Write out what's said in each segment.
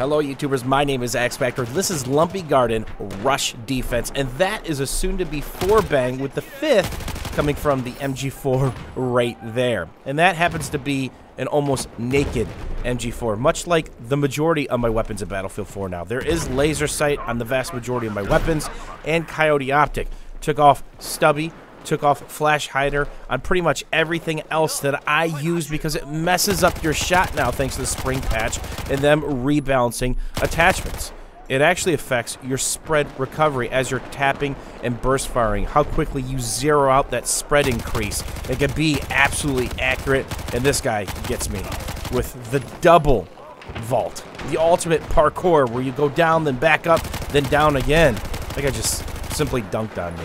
Hello YouTubers, my name is X Factor. This is Lumpy Garden Rush Defense, and that is a soon-to-be 4-bang with the 5th coming from the MG4 right there. And that happens to be an almost naked MG4, much like the majority of my weapons in Battlefield 4 now. There is laser sight on the vast majority of my weapons, and Coyote Optic. Took off Stubby, took off Flash Hider on pretty much everything else that I use because it messes up your shot now thanks to the spring patch and them rebalancing attachments. It actually affects your spread recovery as you're tapping and burst firing, how quickly you zero out that spread increase. It can be absolutely accurate, and this guy gets me with the double vault, the ultimate parkour where you go down, then back up, then down again. I think I just simply dunked on me.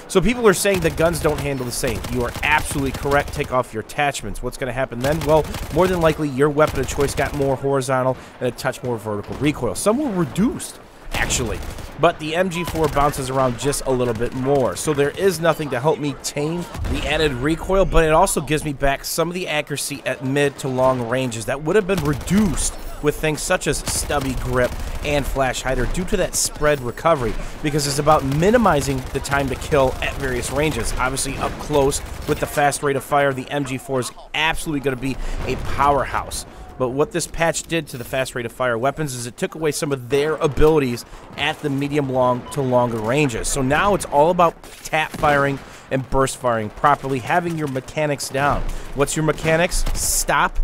So people are saying that guns don't handle the same. You are absolutely correct. Take off your attachments. What's going to happen then? Well, more than likely, your weapon of choice got more horizontal and a touch more vertical recoil. Some were reduced, actually. But the MG4 bounces around just a little bit more. So there is nothing to help me tame the added recoil, but it also gives me back some of the accuracy at mid to long ranges that would have been reduced with things such as Stubby Grip and Flash Hider due to that spread recovery, because it's about minimizing the time to kill at various ranges. Obviously up close with the fast rate of fire, the MG4 is absolutely going to be a powerhouse. But what this patch did to the fast rate of fire weapons is it took away some of their abilities at the medium long to longer ranges. So now it's all about tap firing and burst firing properly, having your mechanics down. What's your mechanics? Stop,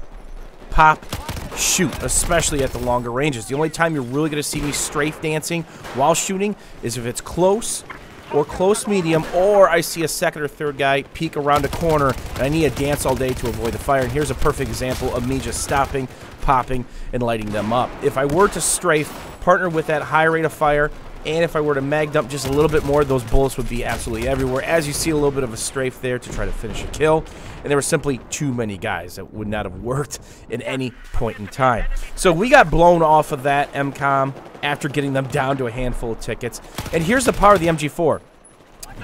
pop, shoot, especially at the longer ranges. The only time you're really going to see me strafe dancing while shooting is if it's close or close medium, or I see a second or third guy peek around a corner and I need to dance all day to avoid the fire. And here's a perfect example of me just stopping, popping, and lighting them up. If I were to strafe, partner with that high rate of fire, and if I were to mag dump just a little bit more, those bullets would be absolutely everywhere. As you see, a little bit of a strafe there to try to finish a kill. And there were simply too many guys that would not have worked at any point in time. So we got blown off of that MCOM after getting them down to a handful of tickets. And here's the power of the MG4.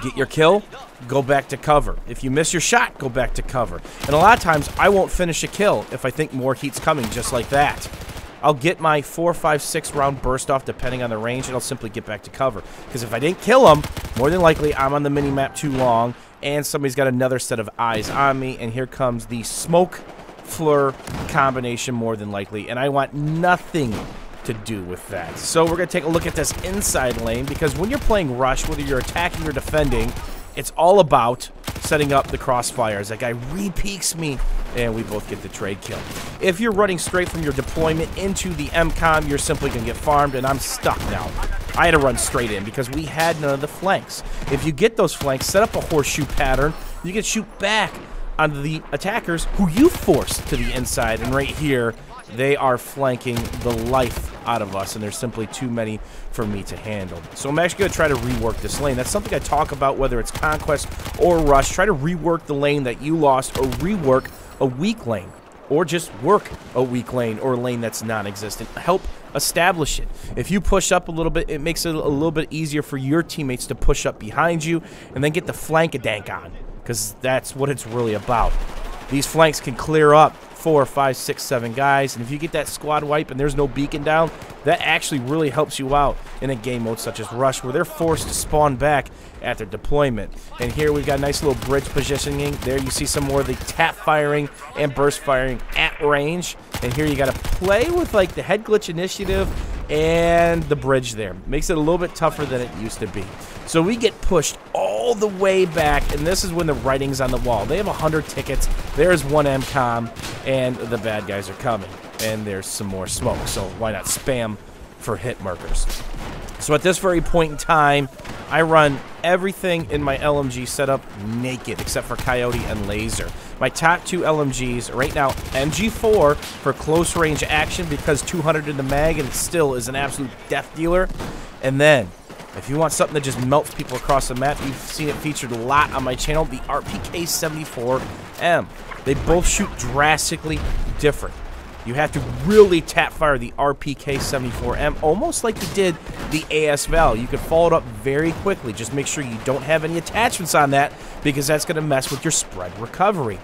Get your kill, go back to cover. If you miss your shot, go back to cover. And a lot of times, I won't finish a kill if I think more heat's coming, just like that. I'll get my 4, 5, 6 round burst off depending on the range, and I'll simply get back to cover. Because if I didn't kill him, more than likely I'm on the mini-map too long, and somebody's got another set of eyes on me, and here comes the smoke flare combination more than likely, and I want nothing to do with that. So we're going to take a look at this inside lane, because when you're playing Rush, whether you're attacking or defending, it's all about setting up the crossfires. That guy re-peeks me, and we both get the trade kill. If you're running straight from your deployment into the MCOM, you're simply going to get farmed, and I'm stuck now. I had to run straight in because we had none of the flanks. If you get those flanks, set up a horseshoe pattern, you can shoot back on the attackers who you forced to the inside, and right here, they are flanking the life out of us, and there's simply too many for me to handle. So I'm actually going to try to rework this lane. That's something I talk about, whether it's Conquest or Rush. Try to rework the lane that you lost, or rework a weak lane, or just work a weak lane or a lane that's non-existent. Help establish it. If you push up a little bit, it makes it a little bit easier for your teammates to push up behind you and then get the flank-a-dank on, because that's what it's really about. These flanks can clear up 4, 5, 6, 7 guys, and if you get that squad wipe and there's no beacon down, that actually really helps you out in a game mode such as Rush, where they're forced to spawn back at their deployment. And here we've got a nice little bridge positioning. There you see some more of the tap firing and burst firing at range. And here you got to play with like the head glitch initiative and the bridge there. Makes it a little bit tougher than it used to be. So we get pushed all the way back, and this is when the writing's on the wall. They have 100 tickets. There's one MCOM, and the bad guys are coming. And there's some more smoke, so why not spam for hit markers? So at this very point in time, I run everything in my LMG setup naked, except for Coyote and Laser. My top 2 LMGs right now, MG4 for close range action because 200 in the mag and it still is an absolute death dealer. And then, if you want something that just melts people across the map, you've seen it featured a lot on my channel, the RPK-74M. They both shoot drastically different. You have to really tap fire the RPK-74M, almost like you did the AS-Val. You can follow it up very quickly. Just make sure you don't have any attachments on that, because that's going to mess with your spread recovery.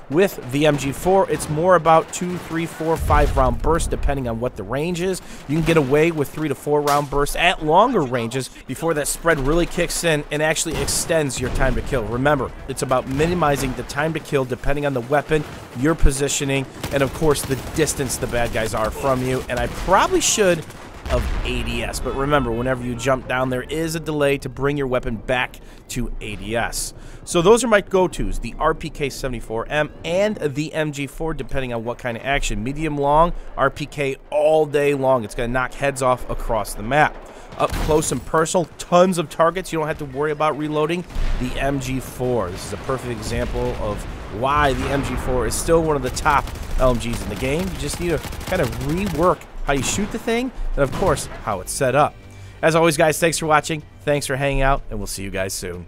With the MG4, it's more about 2, 3, 4, 5 round bursts depending on what the range is. You can get away with 3 to 4 round bursts at longer ranges before that spread really kicks in and actually extends your time to kill. Remember, it's about minimizing the time to kill depending on the weapon, your positioning, and of course the distance the bad guys are from you. And I probably should of ADS, but remember, whenever you jump down, there is a delay to bring your weapon back to ADS. So those are my go-tos, the RPK-74M and the MG4, depending on what kind of action. Medium long, RPK all day long. It's going to knock heads off across the map. Up close and personal, tons of targets. You don't have to worry about reloading. The MG4. This is a perfect example of why the MG4 is still one of the top LMGs in the game. You just need to kind of rework how you shoot the thing, and of course, how it's set up. As always, guys, thanks for watching, thanks for hanging out, and we'll see you guys soon.